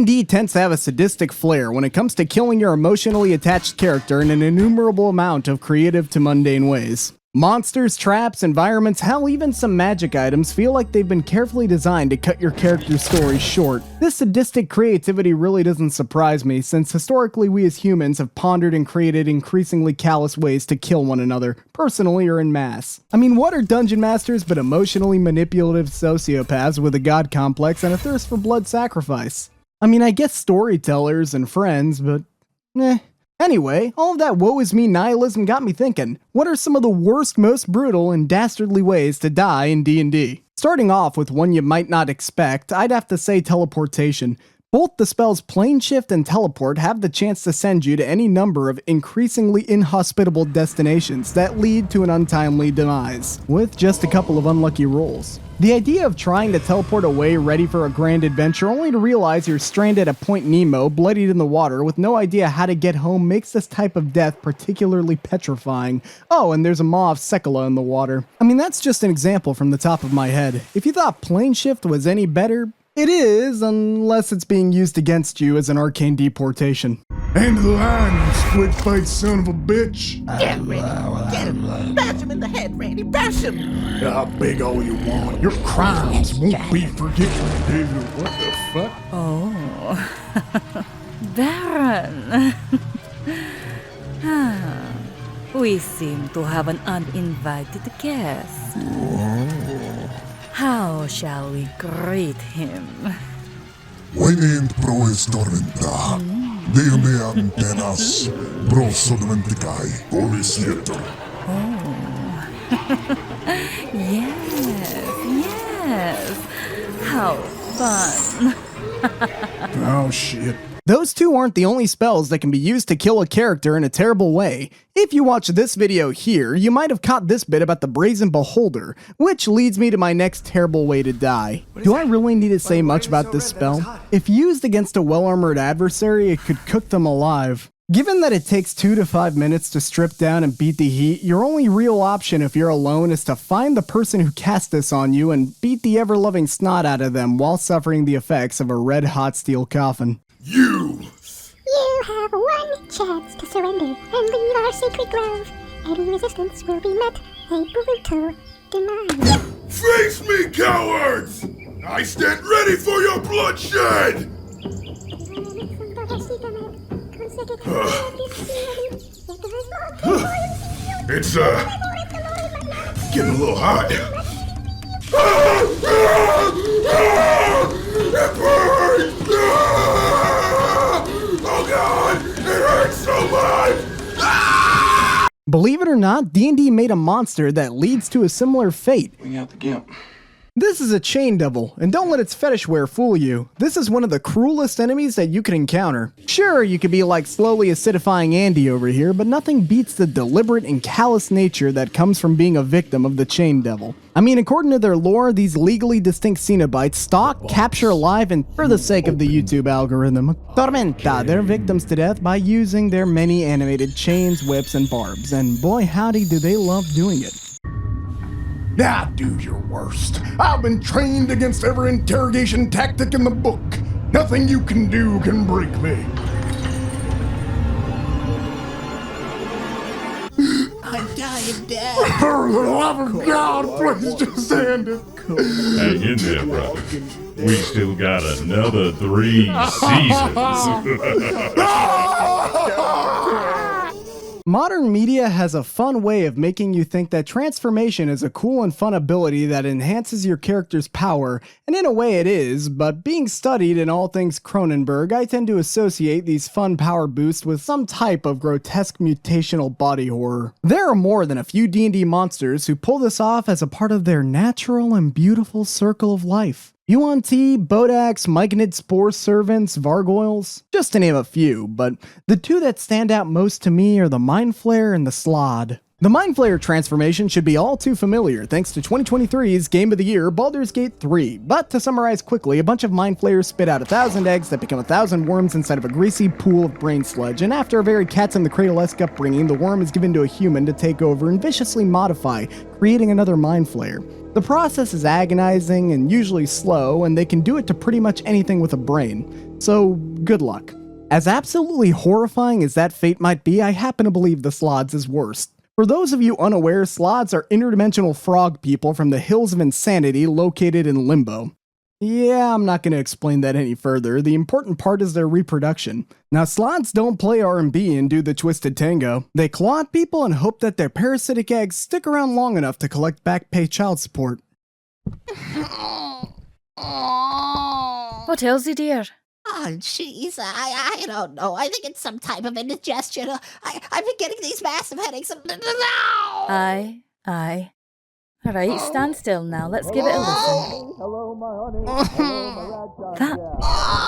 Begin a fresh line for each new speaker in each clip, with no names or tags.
D&D tends to have a sadistic flair when it comes to killing your emotionally attached character in an innumerable amount of creative to mundane ways. Monsters, traps, environments, hell, even some magic items feel like they've been carefully designed to cut your character's story short. This sadistic creativity really doesn't surprise me, since historically we as humans have pondered and created increasingly callous ways to kill one another, personally or in mass. I mean, what are dungeon masters but emotionally manipulative sociopaths with a god complex and a thirst for blood sacrifice? I mean, I guess storytellers and friends, but Anyway, all of that woe is me nihilism got me thinking, what are some of the worst, most brutal, and dastardly ways to die in D&D? Starting off with one you might not expect, I'd have to say teleportation. Both the spells Plane Shift and Teleport have the chance to send you to any number of increasingly inhospitable destinations that lead to an untimely demise, with just a couple of unlucky rolls. The idea of trying to teleport away ready for a grand adventure only to realize you're stranded at Point Nemo, bloodied in the water, with no idea how to get home makes this type of death particularly petrifying. Oh, and there's a maw of Sekala in the water. I mean, that's just an example from the top of my head. If you thought Plane Shift was any better, it is, unless it's being used against you as an arcane deportation.
End of the line, you squid-faced son of a bitch.
Get him, Randy. Get him. Bash him in the head, Randy. Bash him.
How big all you want. Your crimes won't be forgiven, dude. What the fuck?
Oh, Baron. We seem to have an uninvited guest. How shall we greet him?
Venind pro estormenta. Deo me antenas, pro solventicai, policiator.
Yes. How fun.
Oh shit.
Those two aren't the only spells that can be used to kill a character in a terrible way. If you watch this video here, you might have caught this bit about the Brazen Beholder, which leads me to my next terrible way to die. Do I really need to say much about this spell? If used against a well-armored adversary, it could cook them alive. Given that it takes 2 to 5 minutes to strip down and beat the heat, your only real option if you're alone is to find the person who cast this on you and beat the ever-loving snot out of them while suffering the effects of a red-hot steel coffin.
You have one chance to surrender and leave our sacred grove. Any resistance will be met a brutal demise.
Face me, cowards! I stand ready for your bloodshed! It's, getting a little hot. It burns! Oh god, it hurts so much!
Believe it or not, D&D made a monster that leads to a similar fate.
Bring out the gimp.
This is a chain devil, and don't let its fetish wear fool you. This is one of the cruelest enemies that you can encounter. Sure, you could be like slowly acidifying Andy over here, but nothing beats the deliberate and callous nature that comes from being a victim of the chain devil. I mean, according to their lore, these legally distinct Cenobites stalk, capture alive, and for the sake of the YouTube algorithm, tormenta their victims to death by using their many animated chains, whips, and barbs, and boy howdy do they love doing it.
Now do your worst. I've been trained against every interrogation tactic in the book. Nothing you can do can break me.
I'm dying, Dad.
For the love of God, please just end it.
Hang in there, brother. We still got another 3 seasons.
Modern media has a fun way of making you think that transformation is a cool and fun ability that enhances your character's power, and in a way it is, but being studied in all things Cronenberg, I tend to associate these fun power boosts with some type of grotesque mutational body horror. There are more than a few D&D monsters who pull this off as a part of their natural and beautiful circle of life. Yuan-Ti, Bodax, Myconid Spore Servants, Vargoyles, just to name a few, but the two that stand out most to me are the Mind Flayer and the Slaad. The Mind Flayer transformation should be all too familiar thanks to 2023's Game of the Year, Baldur's Gate 3, but to summarize quickly, a bunch of Mind Flayers spit out 1,000 eggs that become 1,000 worms inside of a greasy pool of brain sludge, and after a very cats-in-the-cradle-esque upbringing, the worm is given to a human to take over and viciously modify, creating another Mind Flayer. The process is agonizing and usually slow, and they can do it to pretty much anything with a brain. So, good luck. As absolutely horrifying as that fate might be, I happen to believe the Slaads is worse. For those of you unaware, Slaads are interdimensional frog people from the Hills of Insanity located in Limbo. Yeah, I'm not going to explain that any further. The important part is their reproduction. Now, Slaads don't play R&B and do the twisted tango. They claw at people and hope that their parasitic eggs stick around long enough to collect back pay child support.
What ails you, dear?
Oh, jeez, I don't know. I think it's some type of indigestion. I've been getting these massive headaches.
Aye. Alright, stand still now. Let's give it a listen.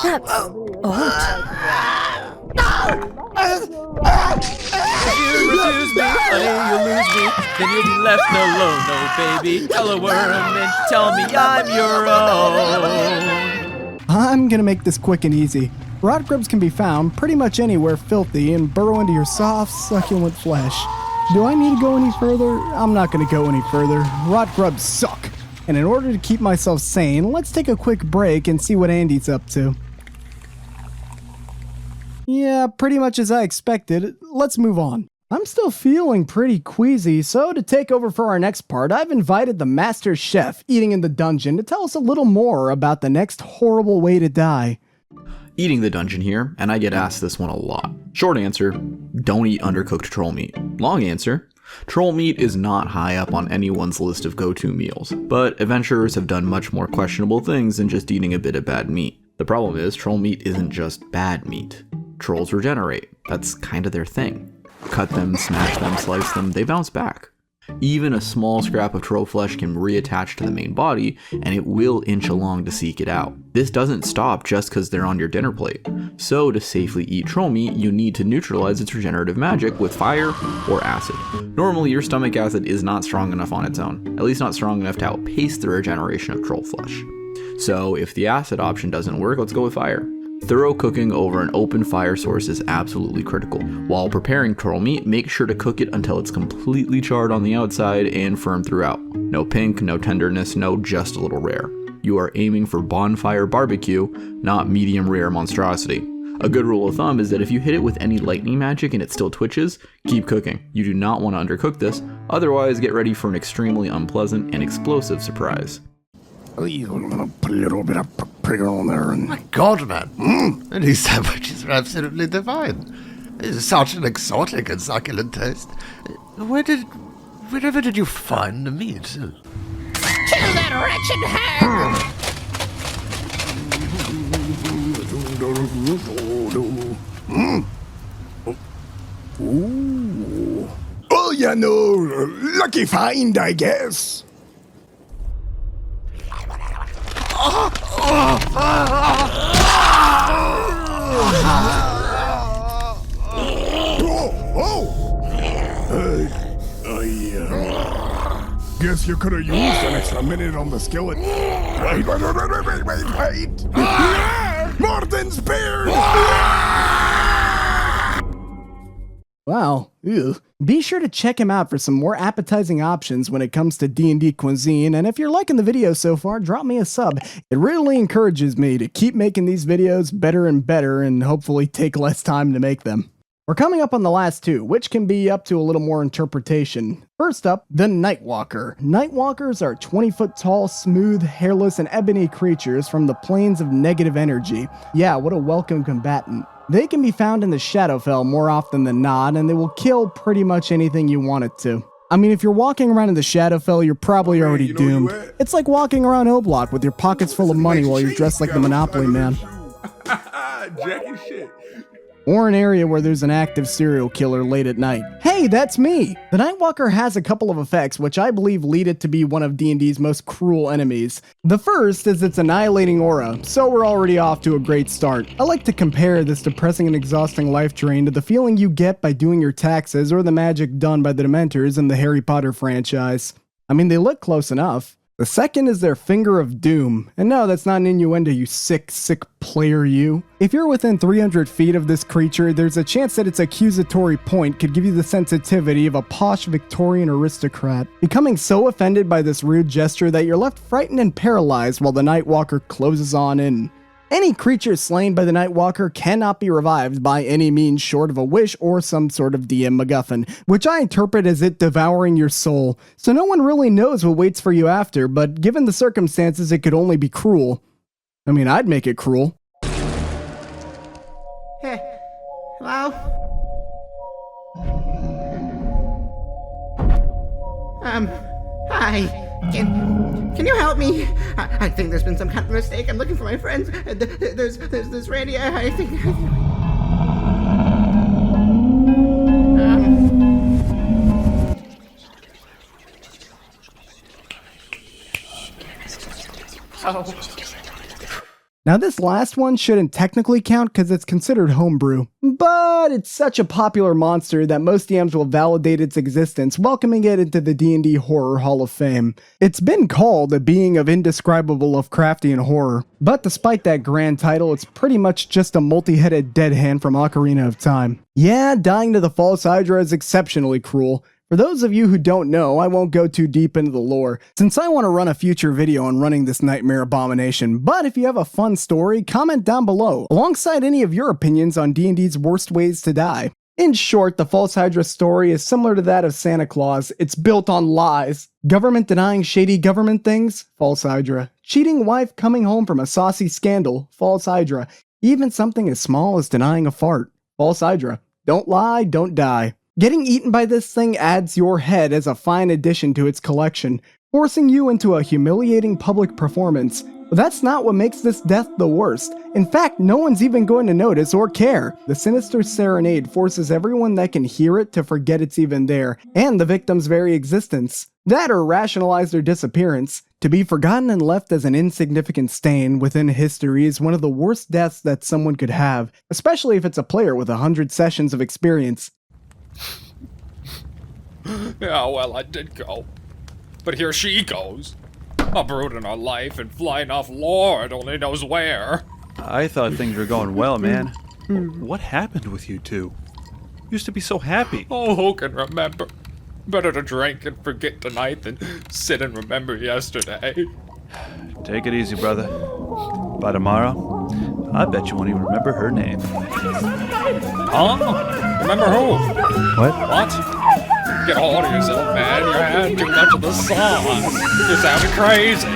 That's odd.
You refuse me, honey, you'll lose me. Then you'll be left alone, no baby. Tell a worm and tell me I'm your own.
I'm gonna make this quick and easy. Rot grubs can be found pretty much anywhere filthy and burrow into your soft, succulent flesh. Do I need to go any further? I'm not gonna go any further. Rot grubs suck. And in order to keep myself sane, let's take a quick break and see what Andy's up to. Yeah, pretty much as I expected. Let's move on. I'm still feeling pretty queasy, so to take over for our next part, I've invited the master chef eating in the dungeon to tell us a little more about the next horrible way to die.
Eating the dungeon here, and I get asked this one a lot. Short answer, don't eat undercooked troll meat. Long answer, troll meat is not high up on anyone's list of go-to meals, but adventurers have done much more questionable things than just eating a bit of bad meat. The problem is, troll meat isn't just bad meat. Trolls regenerate. That's kind of their thing. Cut them, smash them, slice them, they bounce back. Even a small scrap of troll flesh can reattach to the main body, and it will inch along to seek it out. This doesn't stop just because they're on your dinner plate. So to safely eat troll meat, you need to neutralize its regenerative magic with fire or acid. Normally, your stomach acid is not strong enough on its own, at least not strong enough to outpace the regeneration of troll flesh. So if the acid option doesn't work, let's go with fire. Thorough cooking over an open fire source is absolutely critical. While preparing troll meat, make sure to cook it until it's completely charred on the outside and firm throughout. No pink, no tenderness, no just a little rare. You are aiming for bonfire barbecue, not medium rare monstrosity. A good rule of thumb is that if you hit it with any lightning magic and it still twitches, keep cooking. You do not want to undercook this, otherwise get ready for an extremely unpleasant and explosive surprise.
I'm gonna put a little bit of paprika on there and...
My God, man. And these sandwiches are absolutely divine. It's such an exotic and succulent taste. Wherever did you find the meat?
Kill that wretched hag!
Ooh. Oh, yeah, no. Lucky find, I guess. Guess you could have used an extra minute on the skillet. Wait. Martin Spears!
Wow. Ew. Be sure to check him out for some more appetizing options when it comes to D&D cuisine, and if you're liking the video so far, drop me a sub. It really encourages me to keep making these videos better and better and hopefully take less time to make them. We're coming up on the last two, which can be up to a little more interpretation. First up, the Nightwalker. Nightwalkers are 20-foot tall, smooth, hairless, and ebony creatures from the planes of negative energy. Yeah, what a welcome combatant. They can be found in the Shadowfell more often than not, and they will kill pretty much anything you want it to. I mean, if you're walking around in the Shadowfell, you're probably already doomed. It's like walking around O-Block with your pockets full of money while you're dressed like the Monopoly Man.
Jackie shit.
Or an area where there's an active serial killer late at night. Hey, that's me! The Nightwalker has a couple of effects which I believe lead it to be one of D&D's most cruel enemies. The first is its annihilating aura, so we're already off to a great start. I like to compare this depressing and exhausting life drain to the feeling you get by doing your taxes or the magic done by the Dementors in the Harry Potter franchise. I mean, they look close enough. The second is their Finger of Doom. And no, that's not an innuendo, you sick player you. If you're within 300 feet of this creature, there's a chance that its accusatory point could give you the sensitivity of a posh Victorian aristocrat, becoming so offended by this rude gesture that you're left frightened and paralyzed while the Nightwalker closes on in. Any creature slain by the Nightwalker cannot be revived by any means short of a wish or some sort of DM MacGuffin, which I interpret as it devouring your soul. So no one really knows what waits for you after, but given the circumstances, it could only be cruel. I mean, I'd make it cruel.
Hey, hello? Hi. Can you help me? I think there's been some kind of mistake. I'm looking for my friends. There's this radio. I think.
Now this last one shouldn't technically count because it's considered homebrew, but it's such a popular monster that most DMs will validate its existence, welcoming it into the D&D Horror Hall of Fame. It's been called a being of indescribable Lovecraftian horror, but despite that grand title, it's pretty much just a multi-headed dead hand from Ocarina of Time. Yeah, dying to the false Hydra is exceptionally cruel. For those of you who don't know, I won't go too deep into the lore, since I want to run a future video on running this nightmare abomination, but if you have a fun story, comment down below, alongside any of your opinions on D&D's worst ways to die. In short, the false Hydra story is similar to that of Santa Claus. It's built on lies. Government denying shady government things? False Hydra. Cheating wife coming home from a saucy scandal? False Hydra. Even something as small as denying a fart? False Hydra. Don't lie, don't die. Getting eaten by this thing adds your head as a fine addition to its collection, forcing you into a humiliating public performance. But that's not what makes this death the worst. In fact, no one's even going to notice or care. The sinister serenade forces everyone that can hear it to forget it's even there, and the victim's very existence. That or rationalize their disappearance. To be forgotten and left as an insignificant stain within history is one of the worst deaths that someone could have, especially if it's a player with 100 sessions of experience.
Yeah, well, I did go. But here she goes. Uprooting her life and flying off Lord only knows where.
I thought things were going well, man. What happened with you two? Used to be so happy.
Oh, who can remember? Better to drink and forget tonight than sit and remember yesterday.
Take it easy, brother. By tomorrow, I bet you won't even remember her name.
Huh? Remember who? What? Get a hold of yourself, man. You're having too much of the sauce. You're sounding crazy.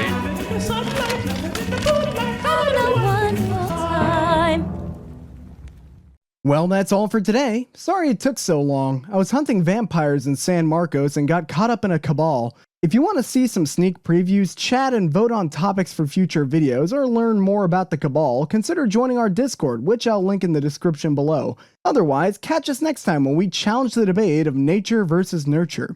Well, that's all for today. Sorry it took so long. I was hunting vampires in San Marcos and got caught up in a cabal. If you want to see some sneak previews, chat and vote on topics for future videos, or learn more about the cabal, consider joining our Discord, which I'll link in the description below. Otherwise, catch us next time when we challenge the debate of nature versus nurture.